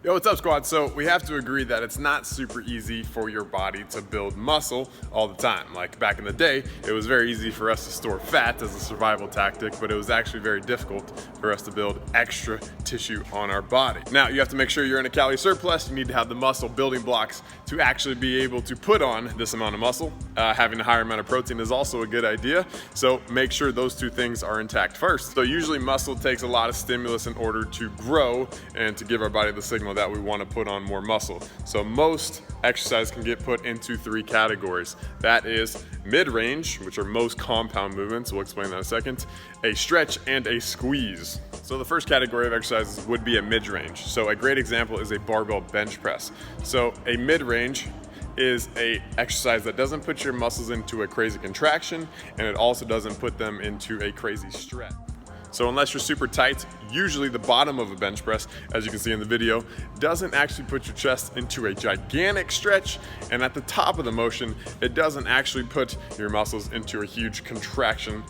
Yo, what's up, squad? So we have to agree that it's not super easy for your body to build muscle all the time. Like back in the day, it was very easy for us to store fat as a survival tactic, but it was actually very difficult for us to build extra tissue on our body. Now, you have to make sure you're in a calorie surplus. You need to have the muscle building blocks to actually be able to put on this amount of muscle. Having a higher amount of protein is also a good idea. So make sure those two things are intact first. So usually muscle takes a lot of stimulus in order to grow and to give our body the signal that we want to put on more muscle. So most exercise can get put into three categories. That is mid-range, which are most compound movements. We'll explain that in a second. A stretch and a squeeze. So the first category of exercises would be a mid-range. So a great example is a barbell bench press. So a mid-range is a exercise that doesn't put your muscles into a crazy contraction, and it also doesn't put them into a crazy stretch. So unless you're super tight, usually the bottom of a bench press, as you can see in the video, doesn't actually put your chest into a gigantic stretch, and at the top of the motion, it doesn't actually put your muscles into a huge contraction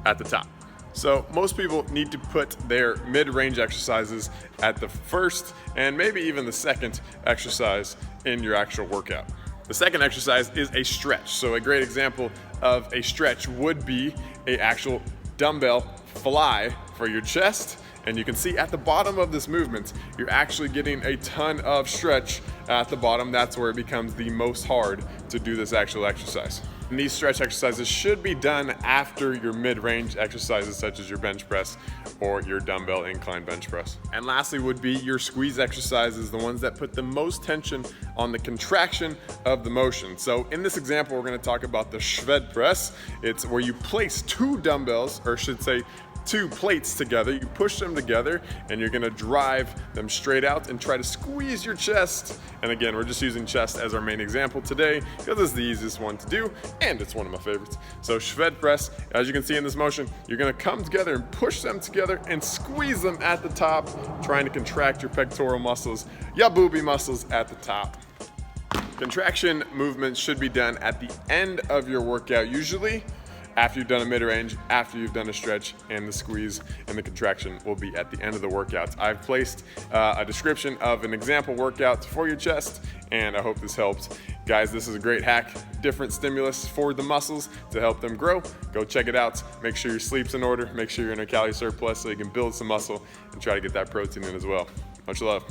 at the top. So most people need to put their mid-range exercises at the first and maybe even the second exercise in your actual workout. The second exercise is a stretch. So a great example of a stretch would be an actual dumbbell fly for your chest, and you can see at the bottom of this movement you're actually getting a ton of stretch at the bottom. That's where it becomes the most hard to do this actual exercise. And these stretch exercises should be done after your mid-range exercises such as your bench press or your dumbbell incline bench press. And lastly would be your squeeze exercises, the ones that put the most tension on the contraction of the motion. So in this example, we're going to talk about the SVEND Press. It's where you place two dumbbells, or I should say two plates together, you push them together, and you're gonna drive them straight out and try to squeeze your chest. And again, we're just using chest as our main example today because it's the easiest one to do, and it's one of my favorites. So SVEND Press, as you can see in this motion, you're gonna come together and push them together and squeeze them at the top, trying to contract your pectoral muscles, your booby muscles at the top. Contraction movements should be done at the end of your workout, usually after you've done a mid-range, after you've done a stretch, and the squeeze and the contraction will be at the end of the workout. I've placed a description of an example workout for your chest, and I hope this helped. Guys, this is a great hack, different stimulus for the muscles to help them grow. Go check it out. Make sure your sleep's in order. Make sure you're in a calorie surplus so you can build some muscle and try to get that protein in as well. Much love.